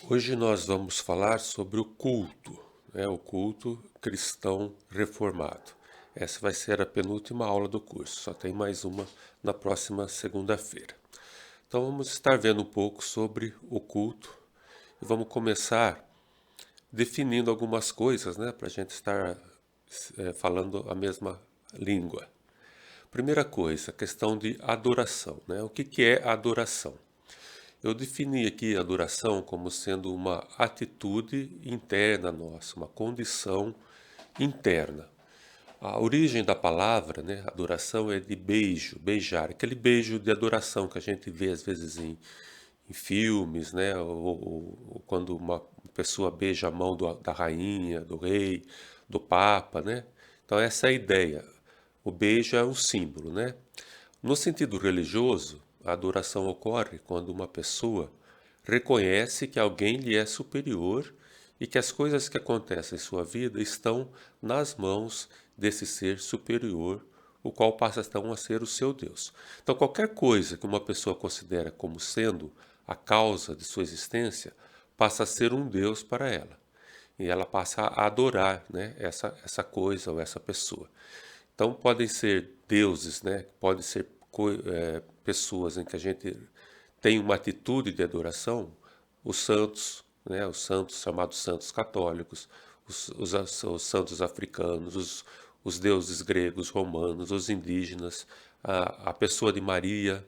Hoje nós vamos falar sobre o culto, o culto cristão reformado. Essa vai ser a penúltima aula do curso, só tem mais uma na próxima segunda-feira. Então vamos estar vendo um pouco sobre o culto e vamos começar definindo algumas coisas, para a gente estar falando a mesma língua. Primeira coisa, a questão de adoração. O que é adoração? Eu defini aqui a adoração como sendo uma atitude interna nossa, uma condição interna. A origem da palavra, adoração, é de beijo, beijar, aquele beijo de adoração que a gente vê às vezes em filmes, ou quando uma pessoa beija a mão da rainha, do rei, do papa, né? Então essa é a ideia. O beijo é um símbolo, né? No sentido religioso, a adoração ocorre quando uma pessoa reconhece que alguém lhe é superior e que as coisas que acontecem em sua vida estão nas mãos desse ser superior, o qual passa então a ser o seu Deus. Então, qualquer coisa que uma pessoa considera como sendo a causa de sua existência passa a ser um Deus para ela. E ela passa a adorar, essa coisa ou essa pessoa. Então, podem ser deuses, podem ser pessoas em que a gente tem uma atitude de adoração, os santos chamados santos católicos, os santos africanos, os deuses gregos, romanos, os indígenas, a pessoa de Maria,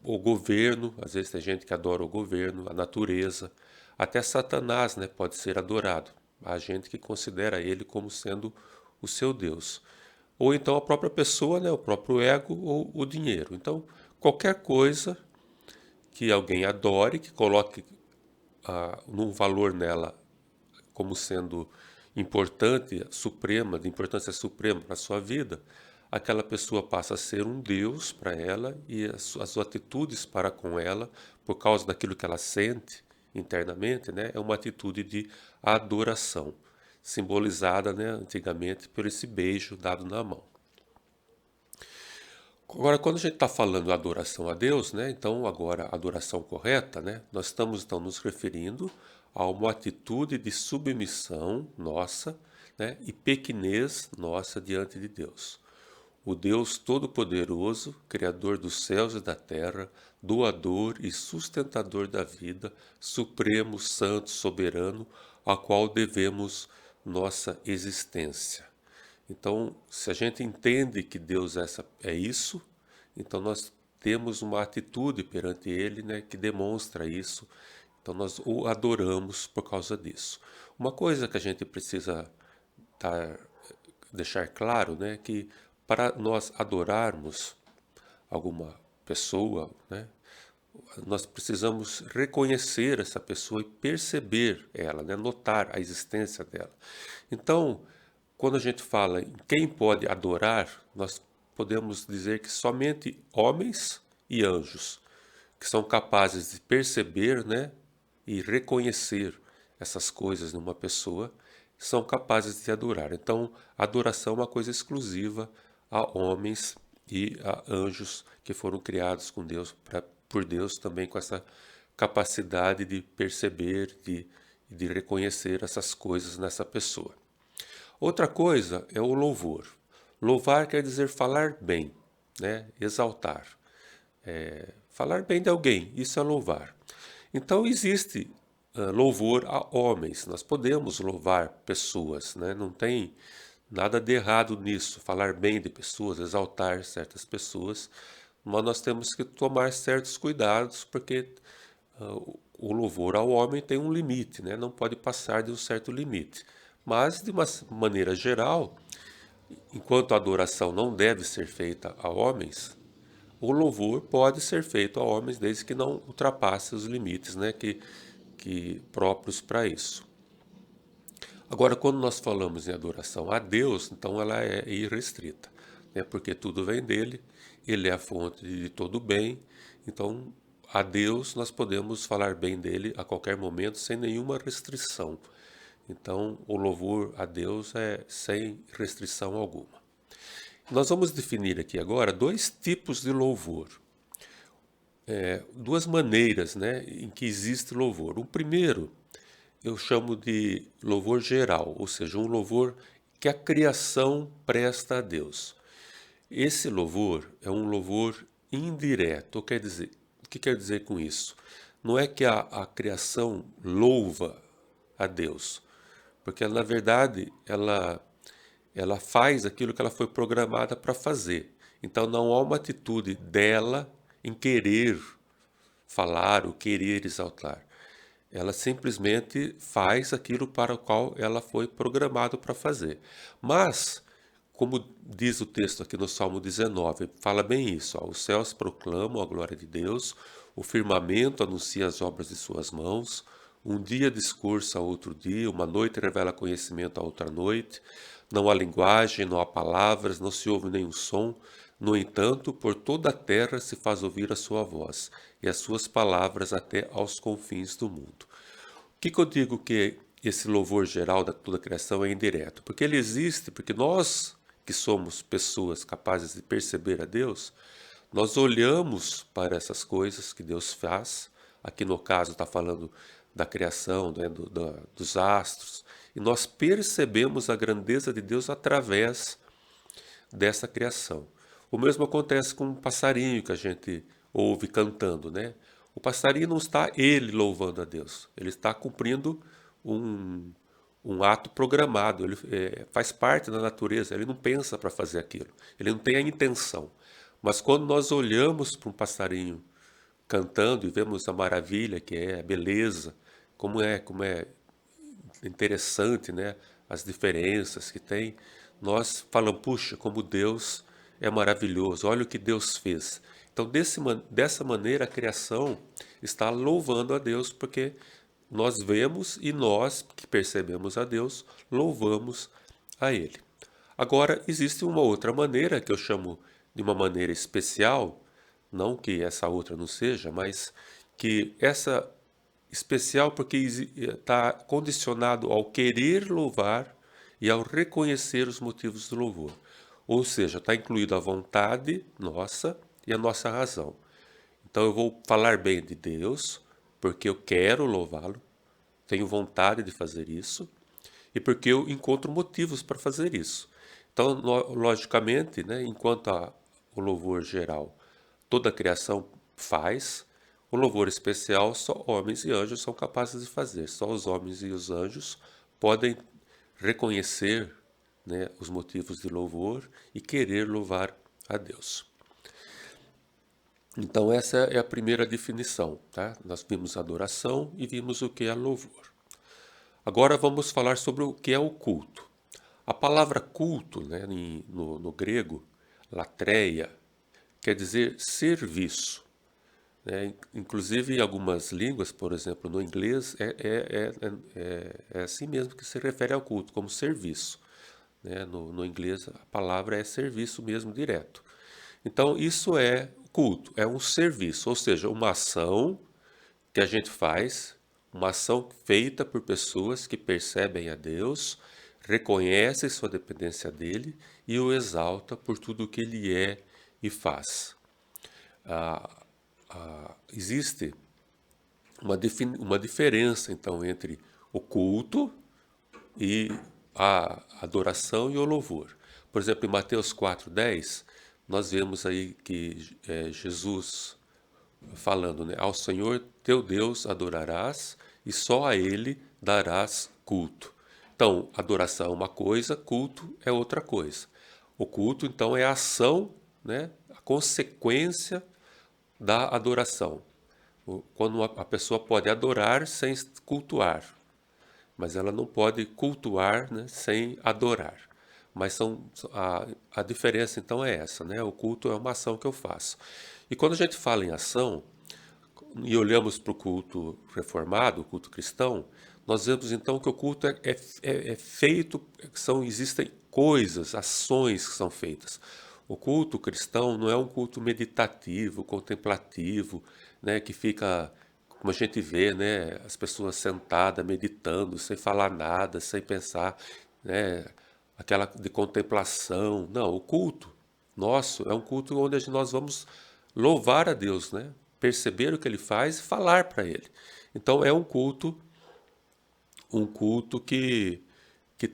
o governo, às vezes tem gente que adora o governo, a natureza, até Satanás, pode ser adorado. Há gente que considera ele como sendo o seu Deus. Ou então a própria pessoa, o próprio ego ou o dinheiro. Então, qualquer coisa que alguém adore, que coloque num valor nela como sendo importante, suprema, de importância suprema para a sua vida, aquela pessoa passa a ser um Deus para ela e as suas atitudes para com ela, por causa daquilo que ela sente internamente, é uma atitude de adoração, simbolizada, antigamente por esse beijo dado na mão. Agora, quando a gente está falando adoração a Deus, então agora a adoração correta, nós estamos então nos referindo a uma atitude de submissão nossa, e pequenez nossa diante de Deus. O Deus Todo-Poderoso, Criador dos céus e da terra, doador e sustentador da vida, Supremo, Santo, Soberano, a qual devemos nossa existência. Então, se a gente entende que Deus é isso, então nós temos uma atitude perante Ele, que demonstra isso. Então nós o adoramos por causa disso. Uma coisa que a gente precisa deixar claro, que para nós adorarmos alguma pessoa, nós precisamos reconhecer essa pessoa e perceber ela, notar a existência dela. Então, quando a gente fala em quem pode adorar, nós podemos dizer que somente homens e anjos, que são capazes de perceber, e reconhecer essas coisas numa pessoa, são capazes de adorar. Então, a adoração é uma coisa exclusiva a homens e a anjos que foram criados por Deus também com essa capacidade de perceber, de reconhecer essas coisas nessa pessoa. Outra coisa é o louvor. Louvar quer dizer falar bem, exaltar. Falar bem de alguém, isso é louvar. Então existe louvor a homens, nós podemos louvar pessoas, não tem nada de errado nisso, falar bem de pessoas, exaltar certas pessoas, mas nós temos que tomar certos cuidados, porque o louvor ao homem tem um limite, não pode passar de um certo limite. Mas, de uma maneira geral, enquanto a adoração não deve ser feita a homens, o louvor pode ser feito a homens desde que não ultrapasse os limites que próprios para isso. Agora, quando nós falamos em adoração a Deus, então ela é irrestrita, porque tudo vem dele, ele é a fonte de todo bem, então a Deus nós podemos falar bem dele a qualquer momento sem nenhuma restrição. Então, o louvor a Deus é sem restrição alguma. Nós vamos definir aqui agora dois tipos de louvor. duas maneiras, né, em que existe louvor. O primeiro eu chamo de louvor geral, ou seja, um louvor que a criação presta a Deus. Esse louvor é um louvor indireto. O que quer dizer com isso? Não é que a criação louva a Deus, porque na verdade ela faz aquilo que ela foi programada para fazer. Então não há uma atitude dela em querer falar ou querer exaltar. Ela simplesmente faz aquilo para o qual ela foi programada para fazer. Mas, como diz o texto aqui no Salmo 19, fala bem isso: ó, os céus proclamam a glória de Deus, o firmamento anuncia as obras de suas mãos, um dia discursa a outro dia, uma noite revela conhecimento a outra noite, não há linguagem, não há palavras, não se ouve nenhum som. No entanto, por toda a terra se faz ouvir a sua voz, e as suas palavras até aos confins do mundo. O que eu digo que esse louvor geral da toda a criação é indireto? Porque ele existe, porque nós que somos pessoas capazes de perceber a Deus, nós olhamos para essas coisas que Deus faz. Aqui no caso está falando da criação, né, dos astros, e nós percebemos a grandeza de Deus através dessa criação. O mesmo acontece com um passarinho que a gente ouve cantando, né? O passarinho não está ele louvando a Deus, ele está cumprindo um, um ato programado, ele faz parte da natureza, ele não pensa para fazer aquilo, ele não tem a intenção. Mas quando nós olhamos para um passarinho cantando e vemos a maravilha que é, a beleza, como é interessante, né? As diferenças que tem, nós falamos, puxa, como Deus é maravilhoso, olha o que Deus fez. Então, dessa maneira, a criação está louvando a Deus, porque nós vemos e nós, que percebemos a Deus, louvamos a Ele. Agora, existe uma outra maneira, que eu chamo de uma maneira especial, não que essa outra não seja, mas que essa especial porque está condicionado ao querer louvar e ao reconhecer os motivos do louvor. Ou seja, está incluído a vontade nossa e a nossa razão. Então eu vou falar bem de Deus porque eu quero louvá-lo, tenho vontade de fazer isso e porque eu encontro motivos para fazer isso. Então, logicamente, né, enquanto o louvor geral toda a criação faz, o louvor especial só homens e anjos são capazes de fazer. Só os homens e os anjos podem reconhecer, né, os motivos de louvor e querer louvar a Deus. Então essa é a primeira definição, tá? Nós vimos adoração e vimos o que é louvor. Agora vamos falar sobre o que é o culto. A palavra culto, né, no grego, latreia, quer dizer serviço. Né? Inclusive, em algumas línguas, por exemplo, no inglês, é assim mesmo que se refere ao culto, como serviço. Né? No inglês, a palavra é serviço mesmo, direto. Então, isso é culto, é um serviço, ou seja, uma ação que a gente faz, uma ação feita por pessoas que percebem a Deus, reconhecem sua dependência dele e o exalta por tudo o que ele é e faz. Existe uma diferença, então, entre o culto e a adoração e o louvor. Por exemplo, em Mateus 4:10, nós vemos aí que Jesus falando, né? Ao Senhor teu Deus adorarás e só a Ele darás culto. Então, adoração é uma coisa, culto é outra coisa. O culto, então, é a ação, né? A consequência da adoração. Quando a pessoa pode adorar sem cultuar, mas ela não pode cultuar, né, sem adorar. Mas a diferença então é essa, né? O culto é uma ação que eu faço. E quando a gente fala em ação e olhamos para o culto reformado, o culto cristão, nós vemos então que o culto é feito, existem coisas, ações que são feitas. O culto cristão não é um culto meditativo, contemplativo, né, que fica, como a gente vê, né, as pessoas sentadas, meditando, sem falar nada, sem pensar, né, aquela de contemplação. Não, o culto nosso é um culto onde nós vamos louvar a Deus, né, perceber o que ele faz e falar para ele. Então é um culto que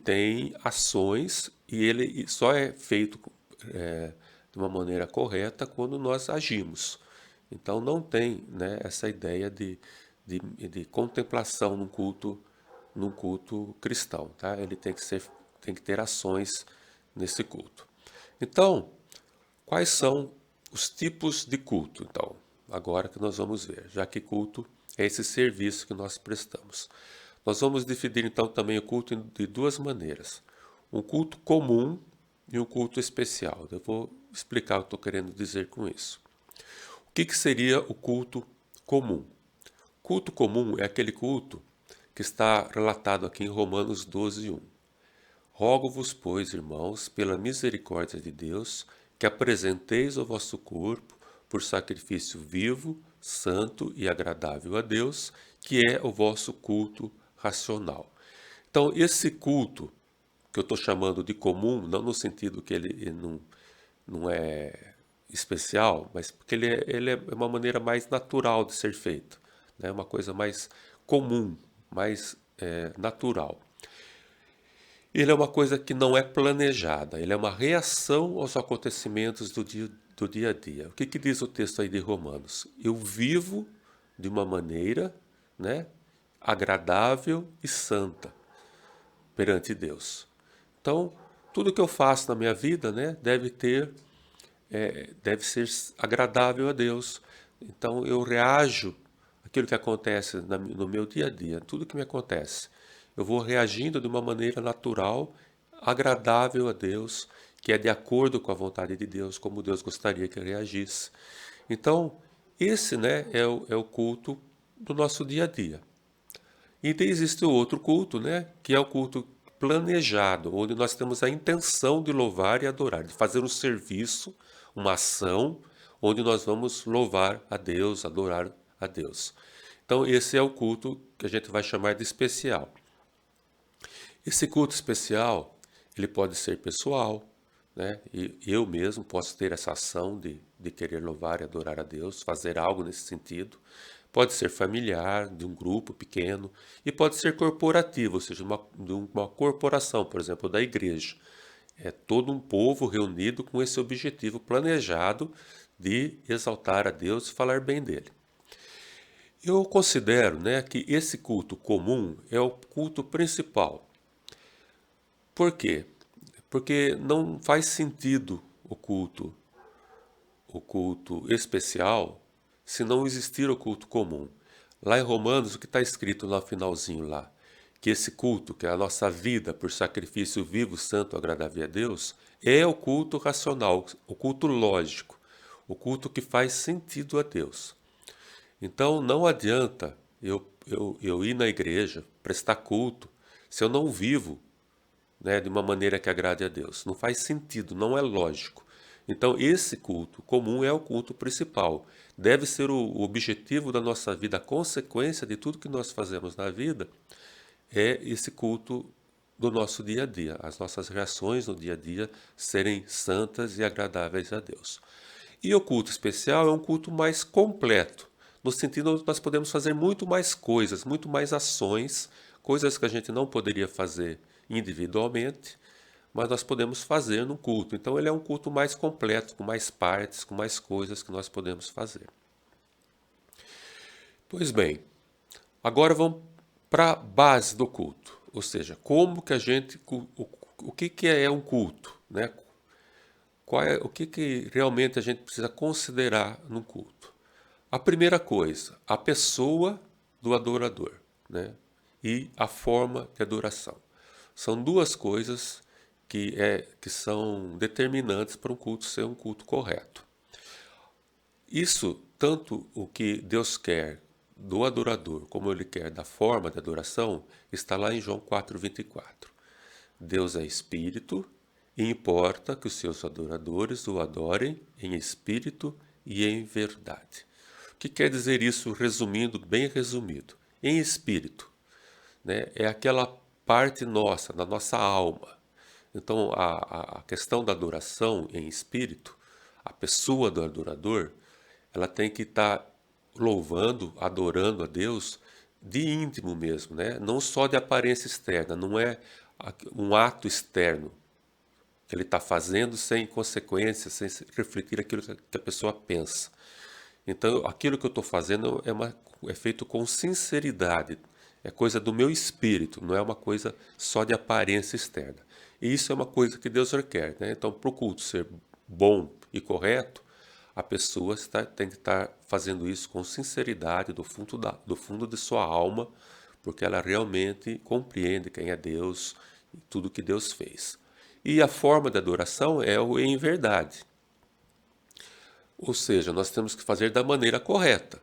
tem ações e ele só é feito de uma maneira correta quando nós agimos. Então não tem, né, essa ideia de contemplação num culto cristão, tá? Ele tem que ter ações nesse culto. Então, quais são os tipos de culto? Então, agora que nós vamos ver, já que culto é esse serviço que nós prestamos. Nós vamos dividir então também o culto de duas maneiras. Um culto comum e um culto especial. Eu vou explicar o que estou querendo dizer com isso. O que seria o culto comum? Culto comum é aquele culto que está relatado aqui em Romanos 12:1. Rogo-vos, pois, irmãos, pela misericórdia de Deus, que apresenteis o vosso corpo por sacrifício vivo, santo e agradável a Deus, que é o vosso culto racional. Então, esse culto, que eu estou chamando de comum, não no sentido que ele não é especial, mas porque ele é uma maneira mais natural de ser feito, né? Uma coisa mais comum, mais natural. Ele é uma coisa que não é planejada, ele é uma reação aos acontecimentos do dia a dia. O que diz o texto aí de Romanos? Eu vivo de uma maneira, né, agradável e santa perante Deus. Então, tudo que eu faço na minha vida, né, deve ser agradável a Deus. Então, eu reajo àquilo que acontece no meu dia a dia, tudo que me acontece. Eu vou reagindo de uma maneira natural, agradável a Deus, que é de acordo com a vontade de Deus, como Deus gostaria que eu reagisse. Então, esse, né, é o culto do nosso dia a dia. E existe o outro culto, né, que é o culto planejado, onde nós temos a intenção de louvar e adorar, de fazer um serviço, uma ação, onde nós vamos louvar a Deus, adorar a Deus. Então, esse é o culto que a gente vai chamar de especial. Esse culto especial, ele pode ser pessoal, né? E eu mesmo posso ter essa ação de querer louvar e adorar a Deus, fazer algo nesse sentido. Pode ser familiar, de um grupo pequeno, e pode ser corporativo, ou seja, de uma corporação, por exemplo, da igreja. É todo um povo reunido com esse objetivo planejado de exaltar a Deus e falar bem dele. Eu considero, né, que esse culto comum é o culto principal. Por quê? Porque não faz sentido o culto especial se não existir o culto comum. Lá em Romanos, o que está escrito lá no finalzinho lá? Que esse culto, que é a nossa vida por sacrifício vivo, santo, agradável a Deus, é o culto racional, o culto lógico, o culto que faz sentido a Deus. Então não adianta eu ir na igreja, prestar culto, se eu não vivo, né, de uma maneira que agrade a Deus. Não faz sentido, não é lógico. Então, esse culto comum é o culto principal. Deve ser o objetivo da nossa vida, a consequência de tudo que nós fazemos na vida é esse culto do nosso dia a dia, as nossas reações no dia a dia serem santas e agradáveis a Deus. E o culto especial é um culto mais completo, no sentido onde nós podemos fazer muito mais coisas, muito mais ações, coisas que a gente não poderia fazer individualmente, mas nós podemos fazer no culto. Então ele é um culto mais completo, com mais partes, com mais coisas que nós podemos fazer. Pois bem, agora vamos para a base do culto, ou seja, como que a gente, o que é um culto, né? O que realmente a gente precisa considerar no culto? A primeira coisa, a pessoa do adorador, né? E a forma de adoração. São duas coisas que são determinantes para um culto ser um culto correto. Isso, tanto o que Deus quer do adorador, como Ele quer da forma de adoração, está lá em João 4:24. Deus é espírito e importa que os seus adoradores o adorem em espírito e em verdade. O que quer dizer isso, resumindo, bem resumido? Em espírito, né, é aquela parte nossa, da nossa alma. Então, a questão da adoração em espírito, a pessoa do adorador, ela tem que estar louvando, adorando a Deus de íntimo mesmo, né? Não só de aparência externa, não é um ato externo que ele está fazendo sem consequências, sem refletir aquilo que a pessoa pensa. Então, aquilo que eu estou fazendo é feito com sinceridade, é coisa do meu espírito, não é uma coisa só de aparência externa. E isso é uma coisa que Deus requer, né? Então, para o culto ser bom e correto, a pessoa tem que estar fazendo isso com sinceridade, do fundo de sua alma, porque ela realmente compreende quem é Deus e tudo que Deus fez. E a forma de adoração é o em verdade. Ou seja, nós temos que fazer da maneira correta,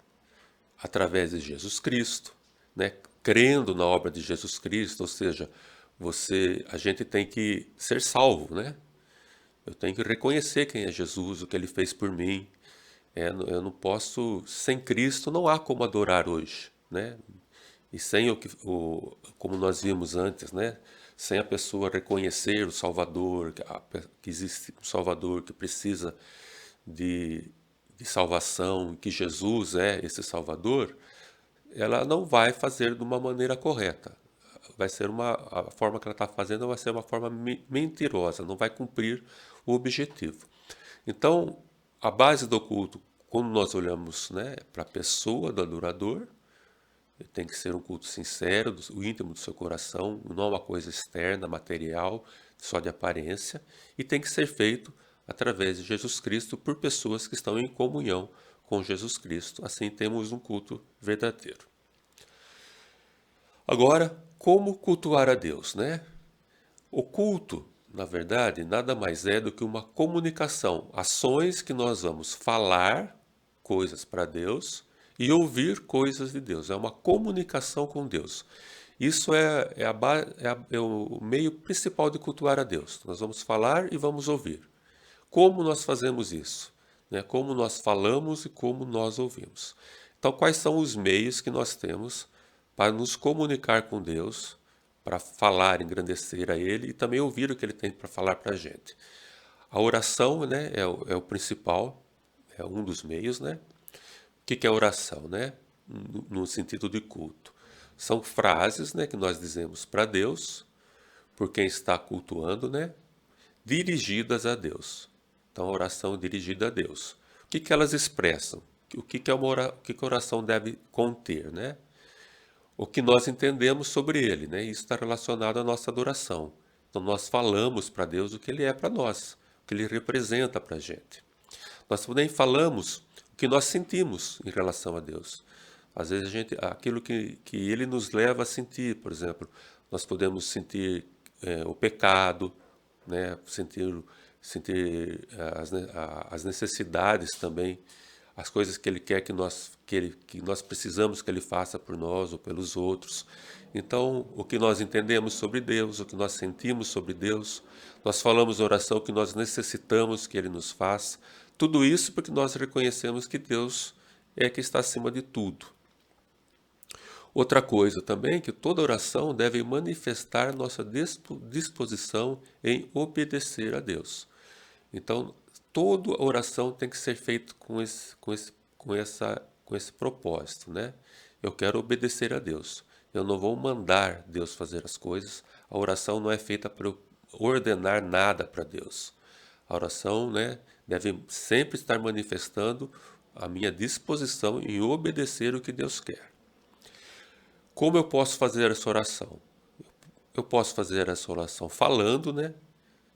através de Jesus Cristo, né? Crendo na obra de Jesus Cristo, ou seja, a gente tem que ser salvo, né? Eu tenho que reconhecer quem é Jesus, o que ele fez por mim. Eu não posso, sem Cristo não há como adorar hoje, né? E sem como nós vimos antes, né? Sem a pessoa reconhecer o Salvador, que existe um Salvador que precisa de, de salvação, que Jesus é esse Salvador, ela não vai fazer de uma maneira correta. A forma que ela está fazendo vai ser uma forma mentirosa, não vai cumprir o objetivo. Então, a base do culto, quando nós olhamos, né, para a pessoa do adorador, tem que ser um culto sincero, o íntimo do seu coração, não é uma coisa externa, material, só de aparência, e tem que ser feito através de Jesus Cristo por pessoas que estão em comunhão com Jesus Cristo. Assim temos um culto verdadeiro. Agora, como cultuar a Deus, né? O culto, na verdade, nada mais é do que uma comunicação, ações que nós vamos falar coisas para Deus e ouvir coisas de Deus. É uma comunicação com Deus. Isso é o meio principal de cultuar a Deus. Nós vamos falar e vamos ouvir. Como nós fazemos isso? Né? Como nós falamos e como nós ouvimos. Então, quais são os meios que nós temos para nos comunicar com Deus, para falar, engrandecer a Ele e também ouvir o que Ele tem para falar para a gente? A oração, né, é o principal, é um dos meios, né? O que é oração, né? No sentido de culto. São frases, né, que nós dizemos para Deus, por quem está cultuando, né? Dirigidas a Deus. Então, a oração dirigida a Deus. O que elas expressam? O que o que a oração deve conter, né? O que nós entendemos sobre Ele, né? Isso está relacionado à nossa adoração. Então, nós falamos para Deus o que Ele é para nós, o que Ele representa para a gente. Nós também falamos o que nós sentimos em relação a Deus. Às vezes, aquilo que Ele nos leva a sentir, por exemplo, nós podemos sentir o pecado, né? Sentir as necessidades também, as coisas que Ele quer que nós precisamos que Ele faça por nós ou pelos outros. Então, o que nós entendemos sobre Deus, o que nós sentimos sobre Deus, nós falamos na oração o que nós necessitamos que Ele nos faça. Tudo isso porque nós reconhecemos que Deus é que está acima de tudo. Outra coisa também, que toda oração deve manifestar nossa disposição em obedecer a Deus. Então, toda oração tem que ser feita com esse propósito, né? Eu quero obedecer a Deus. Eu não vou mandar Deus fazer as coisas. A oração não é feita para eu ordenar nada para Deus. A oração, né, deve sempre estar manifestando a minha disposição em obedecer o que Deus quer. Como eu posso fazer essa oração? Eu posso fazer essa oração falando, né?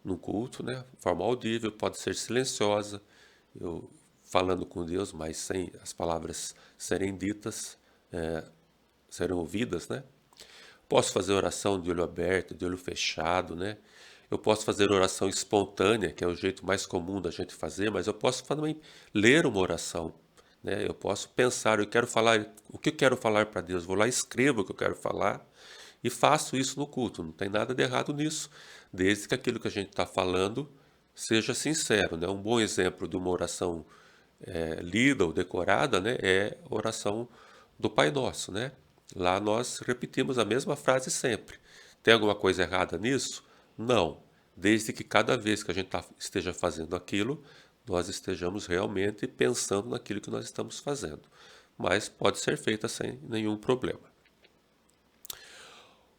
No culto, né? De forma audível, pode ser silenciosa, eu falando com Deus, mas sem as palavras serem ditas, serem ouvidas, né? Posso fazer oração de olho aberto, de olho fechado, né? Eu posso fazer oração espontânea, que é o jeito mais comum da gente fazer, mas eu posso também ler uma oração, né? Eu posso pensar, eu quero falar, o que eu quero falar para Deus? Vou lá, escrevo o que eu quero falar e faço isso no culto. Não tem nada de errado nisso, desde que aquilo que a gente está falando seja sincero, né? Um bom exemplo de uma oração lida ou decorada, né, é a oração do Pai Nosso, né? Lá nós repetimos a mesma frase sempre. Tem alguma coisa errada nisso? Não. Desde que cada vez que a gente esteja fazendo aquilo, nós estejamos realmente pensando naquilo que nós estamos fazendo. mas pode ser feita sem nenhum problema.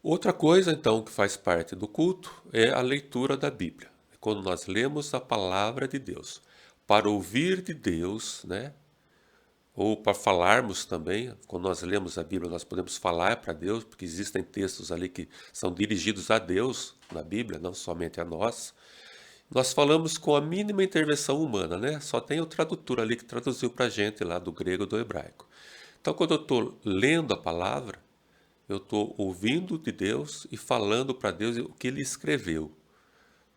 Outra coisa, então, que faz parte do culto é a leitura da Bíblia. Quando nós lemos a palavra de Deus, para ouvir de Deus, né? Ou para falarmos também, quando nós lemos a Bíblia, nós podemos falar para Deus, porque existem textos ali que são dirigidos a Deus na Bíblia, não somente a nós. Nós falamos com a mínima intervenção humana, né? Só tem o tradutor ali que traduziu para a gente lá do grego e do hebraico. Então, quando eu estou lendo a palavra, eu estou ouvindo de Deus e falando para Deus o que Ele escreveu.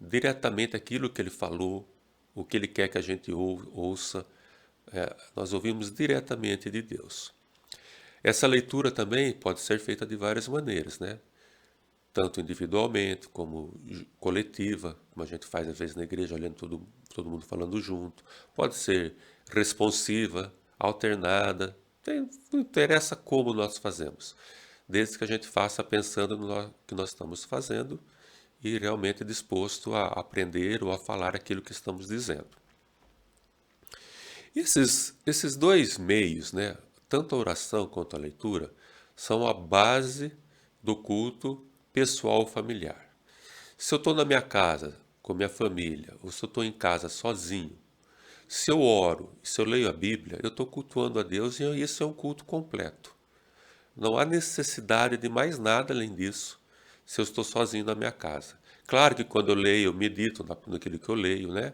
Diretamente aquilo que Ele falou, o que Ele quer que a gente ouça. Nós ouvimos diretamente de Deus. Essa leitura também pode ser feita de várias maneiras, né? Tanto individualmente como coletiva, como a gente faz às vezes na igreja, olhando todo mundo falando junto. Pode ser responsiva, alternada, não interessa como nós fazemos, desde que a gente faça pensando no que nós estamos fazendo e realmente disposto a aprender ou a falar aquilo que estamos dizendo. Esses dois meios, né, tanto a oração quanto a leitura, são a base do culto pessoal familiar. Se eu estou na minha casa com minha família, ou se eu estou em casa sozinho, se eu oro, se eu leio a Bíblia, eu estou cultuando a Deus e isso é um culto completo. Não há necessidade de mais nada além disso, se eu estou sozinho na minha casa. Claro que quando eu leio, eu medito naquilo que eu leio, né?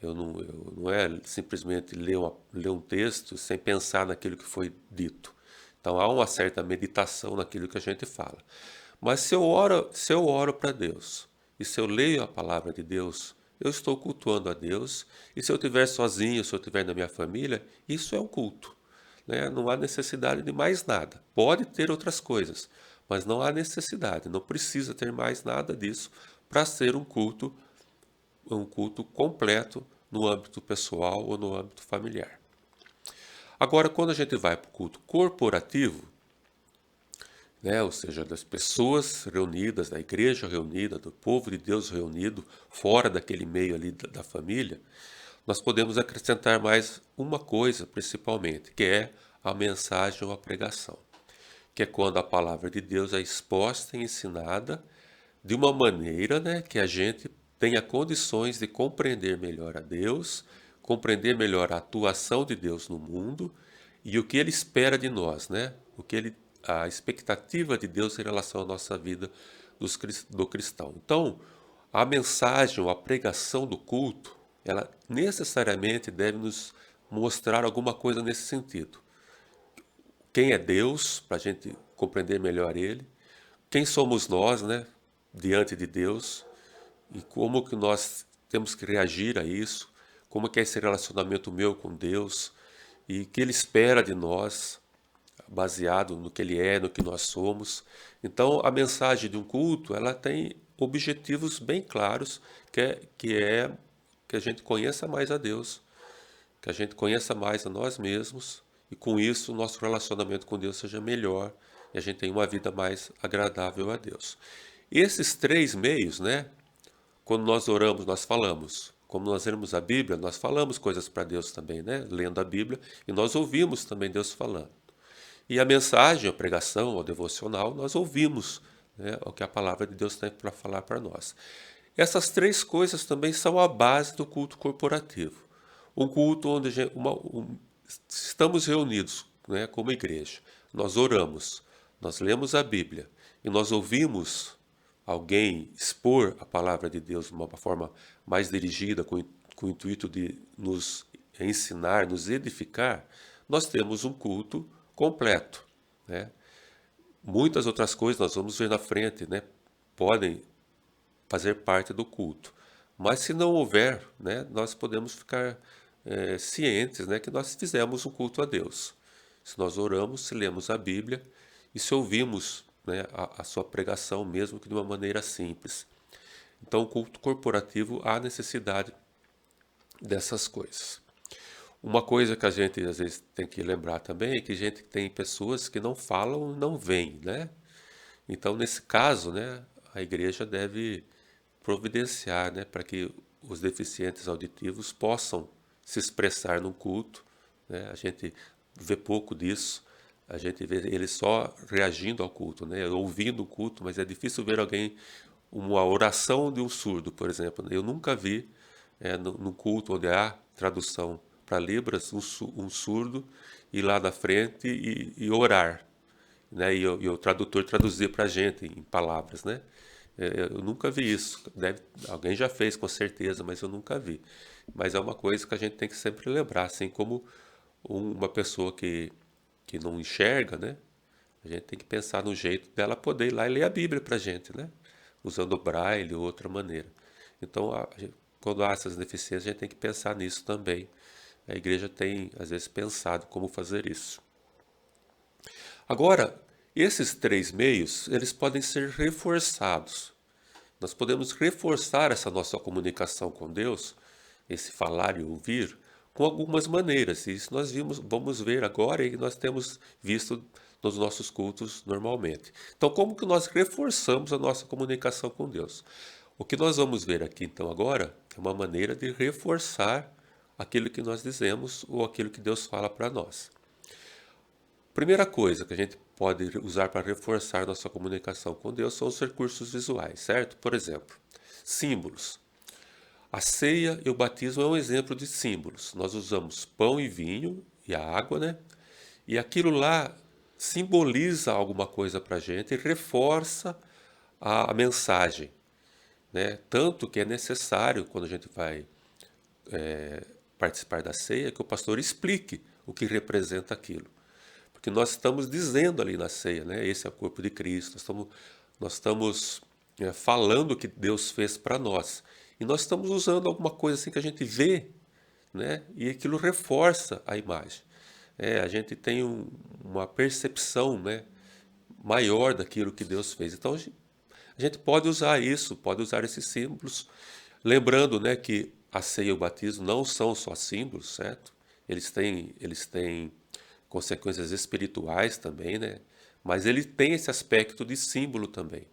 Eu não é simplesmente ler um texto sem pensar naquilo que foi dito. Então há uma certa meditação naquilo que a gente fala. Mas se eu oro para Deus e se eu leio a palavra de Deus, eu estou cultuando a Deus. E se eu estiver sozinho, se eu estiver na minha família, isso é um culto, né? Não há necessidade de mais nada. Pode ter outras coisas, mas não há necessidade, não precisa ter mais nada disso para ser um culto completo no âmbito pessoal ou no âmbito familiar. Agora, quando a gente vai para o culto corporativo, né, ou seja, das pessoas reunidas, da igreja reunida, do povo de Deus reunido, fora daquele meio ali da família, nós podemos acrescentar mais uma coisa, principalmente, que é a mensagem ou a pregação, que é quando a palavra de Deus é exposta e ensinada de uma maneira, né, que a gente tenha condições de compreender melhor a Deus, compreender melhor a atuação de Deus no mundo e o que Ele espera de nós, né? A expectativa de Deus em relação à nossa vida do cristão. Então, a mensagem ou a pregação do culto, ela necessariamente deve nos mostrar alguma coisa nesse sentido. Quem é Deus, para a gente compreender melhor Ele, quem somos nós, né, diante de Deus, e como que nós temos que reagir a isso, como que é esse relacionamento meu com Deus, e o que Ele espera de nós, baseado no que Ele é, no que nós somos. Então, a mensagem de um culto, ela tem objetivos bem claros, que a gente conheça mais a Deus, que a gente conheça mais a nós mesmos, e com isso o nosso relacionamento com Deus seja melhor, e a gente tenha uma vida mais agradável a Deus. Esses três meios, né? Quando nós oramos, nós falamos. Como nós lemos a Bíblia, nós falamos coisas para Deus também, né? Lendo a Bíblia, e nós ouvimos também Deus falando. E a mensagem, a pregação, o devocional, nós ouvimos, né, o que a palavra de Deus tem para falar para nós. Essas três coisas também são a base do culto corporativo. Um culto onde estamos reunidos, né, como igreja. Nós oramos, nós lemos a Bíblia e nós ouvimos alguém expor a palavra de Deus de uma forma mais dirigida, com o intuito de nos ensinar, nos edificar. Nós temos um culto completo, né? Muitas outras coisas nós vamos ver na frente, né? Podem fazer parte do culto. Mas se não houver, né, nós podemos ficar cientes, né, que nós fizemos um culto a Deus. Se nós oramos, se lemos a Bíblia e se ouvimos, né, a sua pregação, mesmo que de uma maneira simples. Então, o culto corporativo há necessidade dessas coisas. Uma coisa que a gente às vezes tem que lembrar também é que a gente tem pessoas que não falam, não veem, né? Então, nesse caso, né, a igreja deve providenciar, né, para que os deficientes auditivos possam se expressar no culto, né? A gente vê pouco disso. A gente vê ele só reagindo ao culto, né? Ouvindo o culto, mas é difícil ver alguém, uma oração de um surdo, por exemplo. Eu nunca vi no culto onde há tradução para Libras, um surdo ir lá na frente e orar, né? E o tradutor traduzir para a gente em palavras, né? Eu nunca vi isso. Alguém já fez com certeza, mas eu nunca vi. Mas é uma coisa que a gente tem que sempre lembrar, assim como uma pessoa que não enxerga, né? A gente tem que pensar no jeito dela poder ir lá e ler a Bíblia para a gente, né? Usando o braille ou outra maneira. Então, quando há essas deficiências, a gente tem que pensar nisso também. A igreja tem, às vezes, pensado como fazer isso. Agora, esses três meios, eles podem ser reforçados. Nós podemos reforçar essa nossa comunicação com Deus, esse falar e ouvir, com algumas maneiras. E isso vamos ver agora e nós temos visto nos nossos cultos normalmente. Então, como que nós reforçamos a nossa comunicação com Deus? O que nós vamos ver aqui então agora é uma maneira de reforçar aquilo que nós dizemos ou aquilo que Deus fala para nós. Primeira coisa que a gente pode usar para reforçar nossa comunicação com Deus são os recursos visuais, certo? Por exemplo, símbolos. A ceia e o batismo é um exemplo de símbolos. Nós usamos pão e vinho e a água, né? E aquilo lá simboliza alguma coisa para a gente e reforça a mensagem, né? Tanto que é necessário, quando a gente vai participar da ceia, que o pastor explique o que representa aquilo. Porque nós estamos dizendo ali na ceia, né? Esse é o corpo de Cristo. Nós estamos falando o que Deus fez para nós. E nós estamos usando alguma coisa assim que a gente vê, né? E aquilo reforça a imagem. A gente tem uma percepção, né, maior daquilo que Deus fez. Então a gente pode usar isso, pode usar esses símbolos, lembrando, né, que a ceia e o batismo não são só símbolos, certo? Eles têm consequências espirituais também, né? Mas ele tem esse aspecto de símbolo também.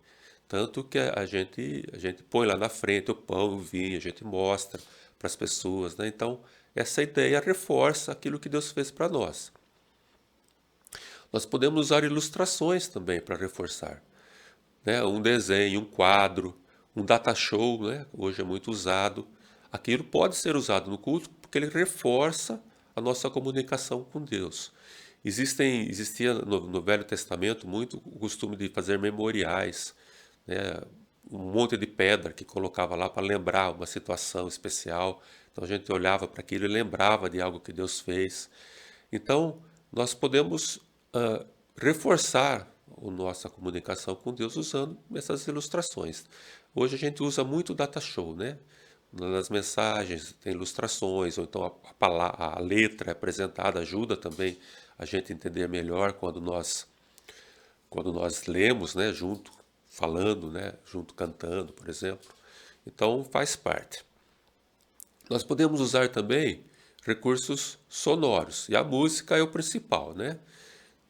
Tanto que a gente põe lá na frente o pão, o vinho, a gente mostra para as pessoas, né? Então, essa ideia reforça aquilo que Deus fez para nós. Nós podemos usar ilustrações também para reforçar, né? Um desenho, um quadro, um data show, né? Hoje é muito usado. Aquilo pode ser usado no culto porque ele reforça a nossa comunicação com Deus. Existia no Velho Testamento muito o costume de fazer memoriais, né? Um monte de pedra que colocava lá para lembrar uma situação especial. Então a gente olhava para aquilo e lembrava de algo que Deus fez. Então nós podemos reforçar a nossa comunicação com Deus usando essas ilustrações. Hoje a gente usa muito data show, né? Nas mensagens tem ilustrações, ou então a letra apresentada ajuda também a gente a entender melhor quando nós lemos, né, junto, falando, né, junto cantando, por exemplo. Então faz parte. Nós podemos usar também recursos sonoros, e a música é o principal, né?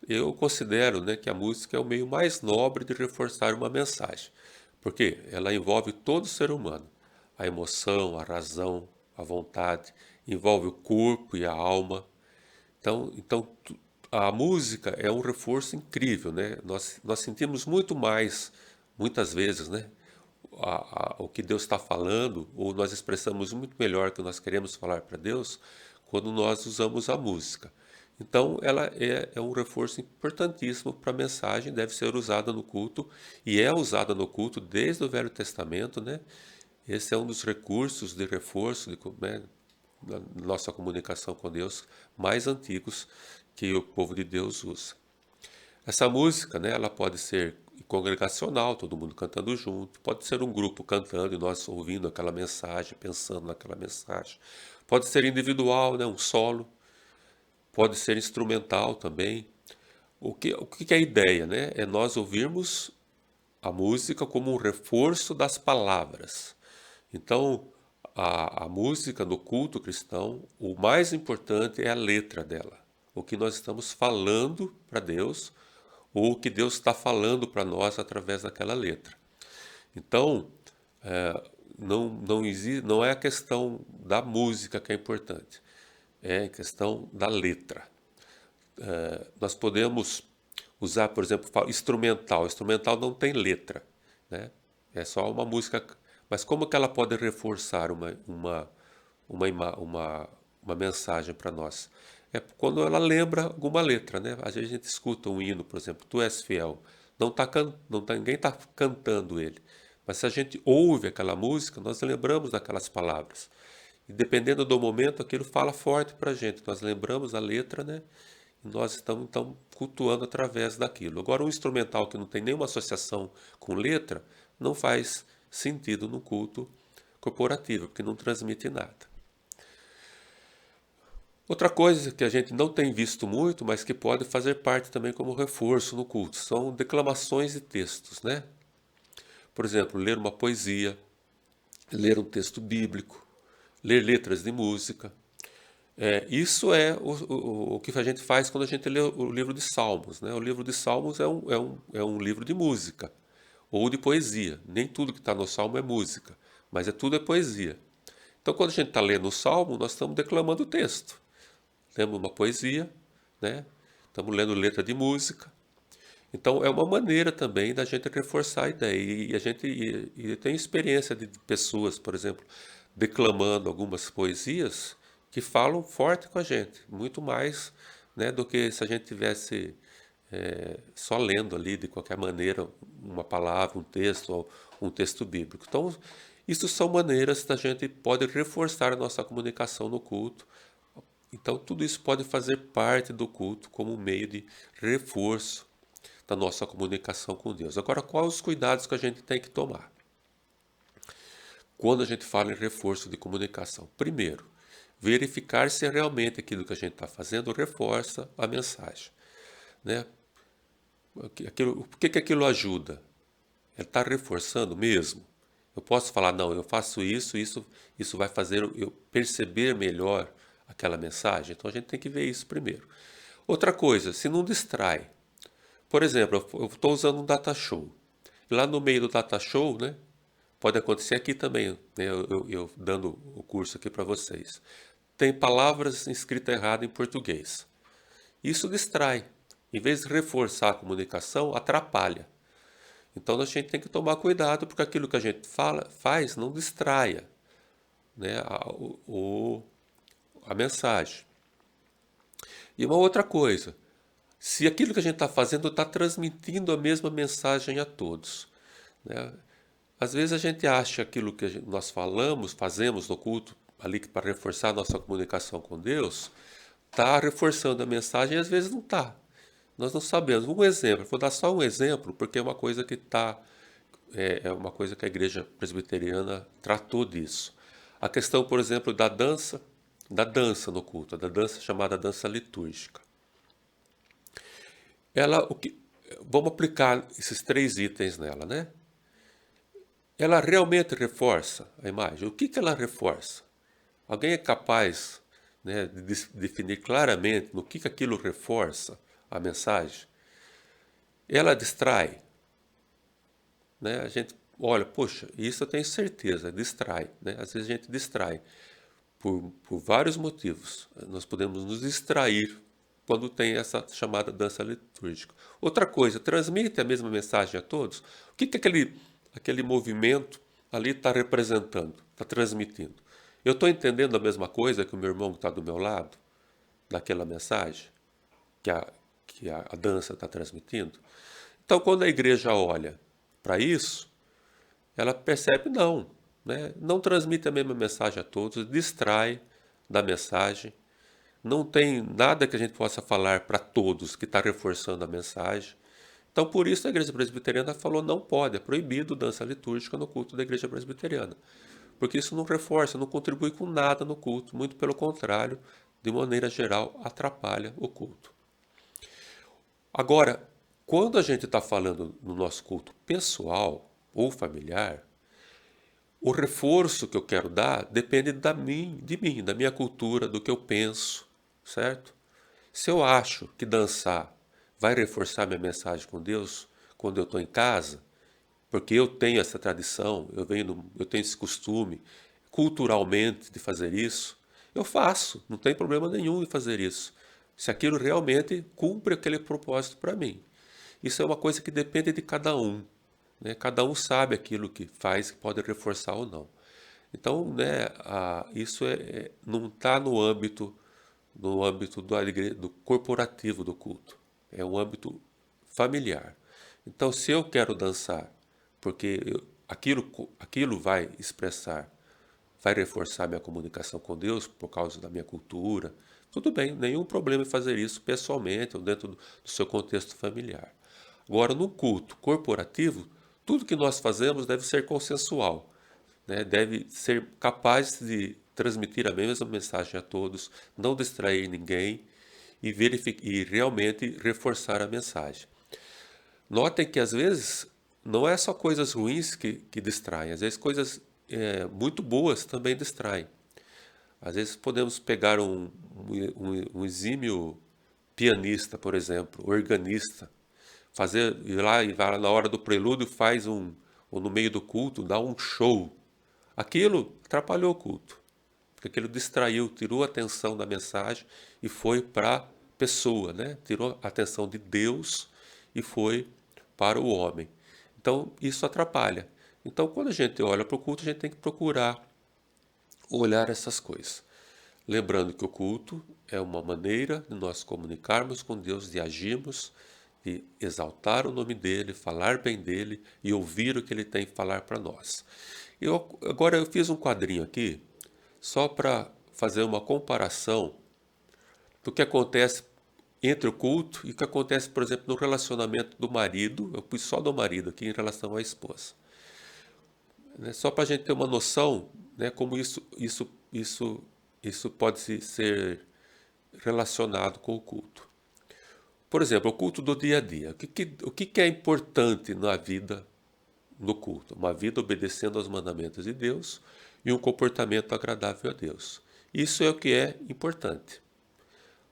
Eu considero, né, que a música é o meio mais nobre de reforçar uma mensagem, porque ela envolve todo ser humano, a emoção, a razão, a vontade, envolve o corpo e a alma. Então a música é um reforço incrível, né? Nós sentimos muito mais, muitas vezes, né, o que Deus está falando, ou nós expressamos muito melhor o que nós queremos falar para Deus quando nós usamos a música. Então, ela é um reforço importantíssimo para a mensagem, deve ser usada no culto, e é usada no culto desde o Velho Testamento, né? Esse é um dos recursos de reforço né, da nossa comunicação com Deus mais antigos que o povo de Deus usa. Essa música, né, ela pode ser congregacional, todo mundo cantando junto, pode ser um grupo cantando e nós ouvindo aquela mensagem, pensando naquela mensagem. Pode ser individual, né, um solo, pode ser instrumental também. O que é a ideia, né? É nós ouvirmos a música como um reforço das palavras. Então, a música no culto cristão, o mais importante é a letra dela. O que nós estamos falando para Deus, ou o que Deus está falando para nós através daquela letra. Então, não é a questão da música que é importante, é a questão da letra. Nós podemos usar, por exemplo, instrumental. Instrumental não tem letra, né? É só uma música. Mas como que ela pode reforçar uma mensagem para nós? É quando ela lembra alguma letra, né? Às vezes a gente escuta um hino, por exemplo, Tu és fiel. Ninguém está cantando ele. Mas se a gente ouve aquela música, nós lembramos daquelas palavras. E dependendo do momento, aquilo fala forte para a gente. Nós lembramos a letra, né? E nós estamos então cultuando através daquilo. Agora, um instrumental que não tem nenhuma associação com letra, não faz sentido no culto corporativo, porque não transmite nada. Outra coisa que a gente não tem visto muito, mas que pode fazer parte também como reforço no culto, são declamações e textos, né? Por exemplo, ler uma poesia, ler um texto bíblico, ler letras de música. Isso é o que a gente faz quando a gente lê o livro de Salmos, né? O livro de Salmos é um livro de música ou de poesia. Nem tudo que está no Salmo é música, mas tudo é poesia. Então, quando a gente está lendo o Salmo, nós estamos declamando o texto. Lemos uma poesia, né? Estamos lendo letra de música. Então, é uma maneira também da gente reforçar a ideia. E tem experiência de pessoas, por exemplo, declamando algumas poesias que falam forte com a gente, muito mais, né, do que se a gente tivesse só lendo ali de qualquer maneira uma palavra, um texto ou um texto bíblico. Então, isso são maneiras da gente pode reforçar a nossa comunicação no culto. Então, tudo isso pode fazer parte do culto como um meio de reforço da nossa comunicação com Deus. Agora, quais os cuidados que a gente tem que tomar quando a gente fala em reforço de comunicação? Primeiro, verificar se realmente aquilo que a gente está fazendo reforça a mensagem, né? O que aquilo ajuda? Ele está reforçando mesmo? Eu posso falar, não, eu faço isso vai fazer eu perceber melhor aquela mensagem? Então a gente tem que ver isso primeiro. Outra coisa, se não distrai. Por exemplo, eu estou usando um data show. Lá no meio do data show, né, pode acontecer aqui também, né, eu dando o curso aqui para vocês. Tem palavras escritas erradas em português. Isso distrai. Em vez de reforçar a comunicação, atrapalha. Então a gente tem que tomar cuidado, porque aquilo que a gente faz não distraia, né, a mensagem. E uma outra coisa, se aquilo que a gente está fazendo está transmitindo a mesma mensagem a todos, né? Às vezes a gente acha que aquilo que nós fazemos no culto, ali para reforçar a nossa comunicação com Deus, está reforçando a mensagem e às vezes não está. Nós não sabemos. Um exemplo, vou dar só um exemplo, porque é uma coisa que é uma coisa que a igreja presbiteriana tratou disso. A questão, por exemplo, da dança no culto, da dança chamada dança litúrgica. Vamos aplicar esses 3 itens nela, né? Ela realmente reforça a imagem. O que ela reforça? Alguém é capaz, né, de definir claramente no que aquilo reforça a mensagem? Ela distrai, né? A gente olha, poxa, isso eu tenho certeza, distrai, né? Às vezes a gente distrai por vários motivos. Nós podemos nos distrair quando tem essa chamada dança litúrgica. Outra coisa, transmite a mesma mensagem a todos? O que aquele movimento ali está representando, está transmitindo? Eu estou entendendo a mesma coisa que o meu irmão que está do meu lado, daquela mensagem que a dança está transmitindo? Então, quando a igreja olha para isso, ela percebe não, né? Não transmite a mesma mensagem a todos, distrai da mensagem, não tem nada que a gente possa falar para todos que está reforçando a mensagem. Então, por isso a igreja presbiteriana falou não pode, é proibido dança litúrgica no culto da igreja presbiteriana. Porque isso não reforça, não contribui com nada no culto, muito pelo contrário, de maneira geral, atrapalha o culto. Agora, quando a gente está falando no nosso culto pessoal ou familiar, o reforço que eu quero dar depende de mim, da minha cultura, do que eu penso, certo? Se eu acho que dançar vai reforçar minha mensagem com Deus quando eu estou em casa, porque eu tenho essa tradição, eu tenho esse costume culturalmente de fazer isso, eu faço, não tem problema nenhum em fazer isso. se aquilo realmente cumpre aquele propósito para mim. Isso é uma coisa que depende de cada um, né? Cada um sabe aquilo que faz, que pode reforçar ou não. Então, né, isso não está no âmbito do corporativo do culto. É um âmbito familiar. Então, se eu quero dançar, porque aquilo vai expressar, vai reforçar minha comunicação com Deus por causa da minha cultura, tudo bem, nenhum problema em fazer isso pessoalmente ou dentro do seu contexto familiar. Agora, no culto corporativo, tudo que nós fazemos deve ser consensual, né? Deve ser capaz de transmitir a mesma mensagem a todos, não distrair ninguém e realmente reforçar a mensagem. Notem que às vezes não é só coisas ruins que distraem, às vezes coisas muito boas também distraem. Às vezes podemos pegar um exímio pianista, por exemplo, organista, ir lá na hora do prelúdio ou no meio do culto, dá um show. Aquilo atrapalhou o culto, porque aquilo distraiu, tirou a atenção da mensagem e foi para a pessoa, né? Tirou a atenção de Deus e foi para o homem. Então, isso atrapalha. Então, quando a gente olha para o culto, a gente tem que procurar olhar essas coisas. Lembrando que o culto é uma maneira de nós comunicarmos com Deus, de agirmos, de exaltar o nome dele, falar bem dele e ouvir o que ele tem a falar para nós. Agora eu fiz um quadrinho aqui só para fazer uma comparação do que acontece entre o culto e o que acontece, por exemplo, no relacionamento do marido. Eu pus só do marido aqui em relação à esposa, né? Só para a gente ter uma noção, né, como isso pode ser relacionado com o culto. Por exemplo, o culto do dia a dia. O que é importante na vida, no culto? Uma vida obedecendo aos mandamentos de Deus e um comportamento agradável a Deus. Isso é o que é importante.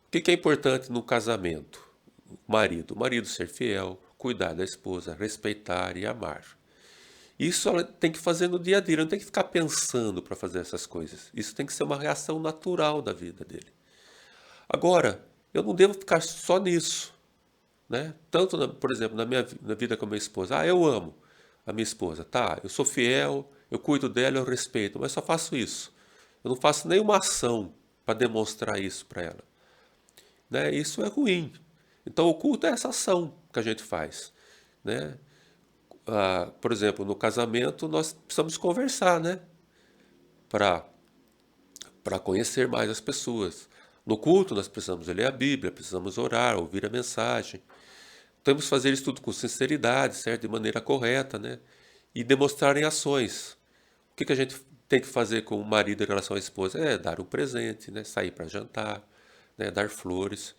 O que é importante no casamento? O marido ser fiel, cuidar da esposa, respeitar e amar. Isso ela tem que fazer no dia a dia, não tem que ficar pensando para fazer essas coisas. Isso tem que ser uma reação natural da vida dele. Agora, eu não devo ficar só nisso, né? Tanto, por exemplo, na vida com a minha esposa. Eu amo a minha esposa, tá? Eu sou fiel, eu cuido dela, eu respeito, mas só faço isso. Eu não faço nenhuma ação para demonstrar isso para ela, né? Isso é ruim. Então, o culto é essa ação que a gente faz, né? Por exemplo, no casamento nós precisamos conversar, né? Para conhecer mais as pessoas. No culto nós precisamos ler a Bíblia, precisamos orar, ouvir a mensagem. Temos que fazer isso tudo com sinceridade, certo? De maneira correta, né? E demonstrar em ações. O que a gente tem que fazer com o marido em relação à esposa? É dar um presente, né? Sair para jantar, né? Dar flores.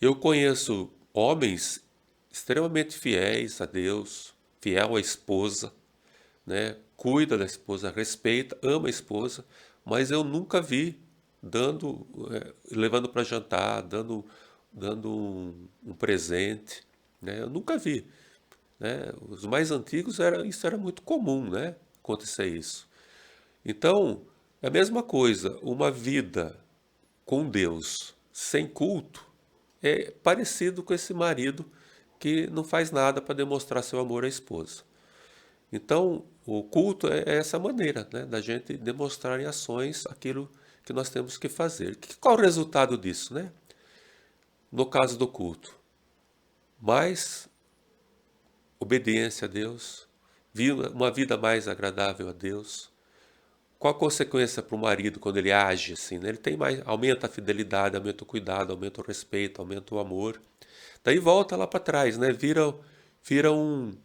Eu conheço homens extremamente fiéis a Deus, fiel à esposa, né? Cuida da esposa, respeita, ama a esposa, mas eu nunca vi levando para jantar, dando um presente, né? Eu nunca vi, né? Os mais antigos isso era muito comum, né? Acontecer isso. Então, é a mesma coisa, uma vida com Deus sem culto é parecido com esse marido que não faz nada para demonstrar seu amor à esposa. Então, o culto é essa maneira, né, da gente demonstrar em ações aquilo que nós temos que fazer. Qual o resultado disso, né? No caso do culto, mais obediência a Deus, uma vida mais agradável a Deus. Qual a consequência para o marido quando ele age assim, né? Ele tem aumenta a fidelidade, aumenta o cuidado, aumenta o respeito, aumenta o amor. Daí volta lá para trás, né? Vira um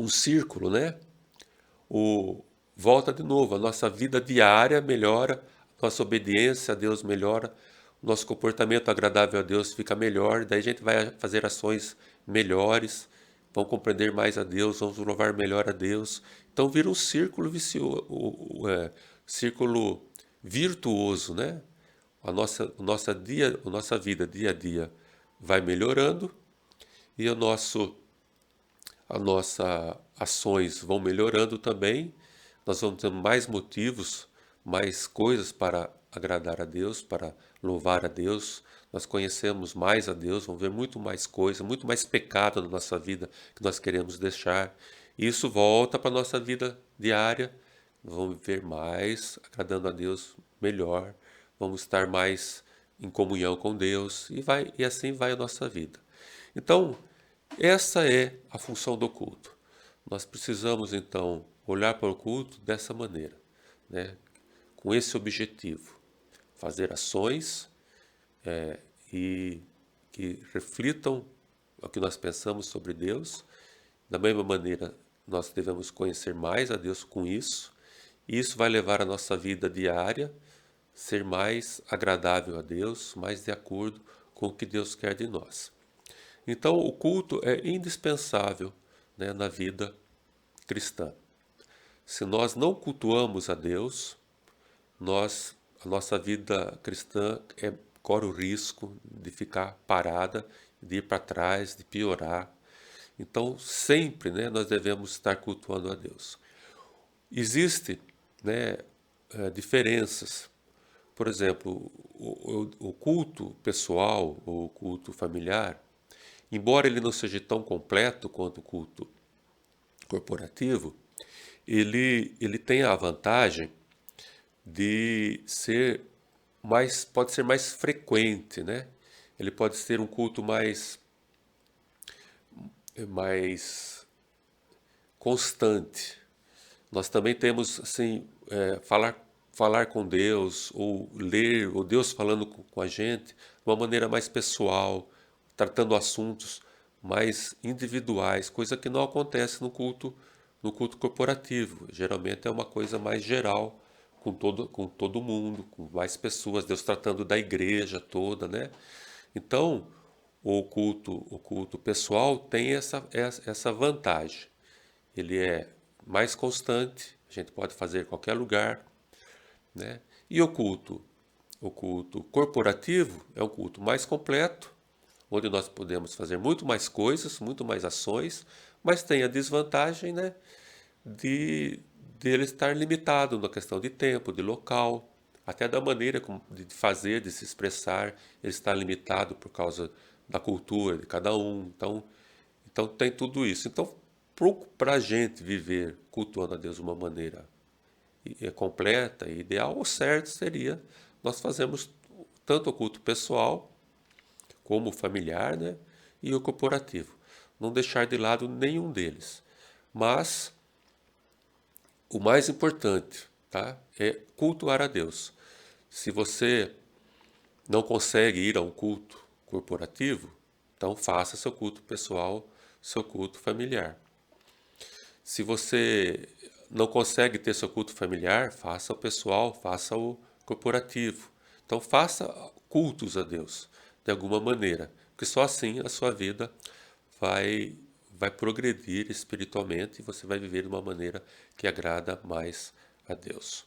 círculo, né? Volta de novo, a nossa vida diária melhora, nossa obediência a Deus melhora, nosso comportamento agradável a Deus fica melhor, daí a gente vai fazer ações melhores, vamos compreender mais a Deus, vamos louvar melhor a Deus. Então vira um círculo vicioso, círculo virtuoso, né? A nossa vida dia a dia vai melhorando e as nossas ações vão melhorando também, nós vamos ter mais motivos, mais coisas para agradar a Deus, para louvar a Deus, nós conhecemos mais a Deus, vamos ver muito mais coisa, muito mais pecado na nossa vida que nós queremos deixar. E isso volta para a nossa vida diária, vamos viver mais, agradando a Deus melhor, vamos estar mais em comunhão com Deus e assim vai a nossa vida. Então, essa é a função do culto. Nós precisamos, então, olhar para o culto dessa maneira, né? Com esse objetivo, fazer ações e que reflitam o que nós pensamos sobre Deus. Da mesma maneira, nós devemos conhecer mais a Deus com isso, e isso vai levar a nossa vida diária ser mais agradável a Deus, mais de acordo com o que Deus quer de nós. Então, o culto é indispensável, né, na vida cristã. Se nós não cultuamos a Deus, a nossa vida cristã corre o risco de ficar parada, de ir para trás, de piorar. Então, sempre, né, nós devemos estar cultuando a Deus. Existem, né, diferenças. Por exemplo, o culto pessoal, ou o culto familiar, embora ele não seja tão completo quanto o culto corporativo, ele tem a vantagem de ser pode ser mais frequente, né? Ele pode ser um culto mais constante. Nós também temos, assim, falar com Deus, ou ler, ou Deus falando com a gente, de uma maneira mais pessoal, tratando assuntos mais individuais, coisa que não acontece no culto corporativo. Geralmente é uma coisa mais geral, com todo mundo, com mais pessoas, Deus tratando da igreja toda, né? Então, o culto pessoal tem essa vantagem. Ele é mais constante, a gente pode fazer em qualquer lugar, né? E o culto corporativo é um culto mais completo, onde nós podemos fazer muito mais coisas, muito mais ações, mas tem a desvantagem, né, de ele estar limitado na questão de tempo, de local, até da maneira de fazer, de se expressar, ele está limitado por causa da cultura de cada um. Então tem tudo isso. Então, para a gente viver cultuando a Deus de uma maneira completa e ideal, o certo seria nós fazermos tanto o culto pessoal como o familiar, né, e o corporativo. Não deixar de lado nenhum deles. Mas o mais importante, tá, é cultuar a Deus. Se você não consegue ir a um culto corporativo, então faça seu culto pessoal, seu culto familiar. Se você não consegue ter seu culto familiar, faça o pessoal, faça o corporativo. Então faça cultos a Deus, de alguma maneira, porque só assim a sua vida vai, vai progredir espiritualmente e você vai viver de uma maneira que agrada mais a Deus.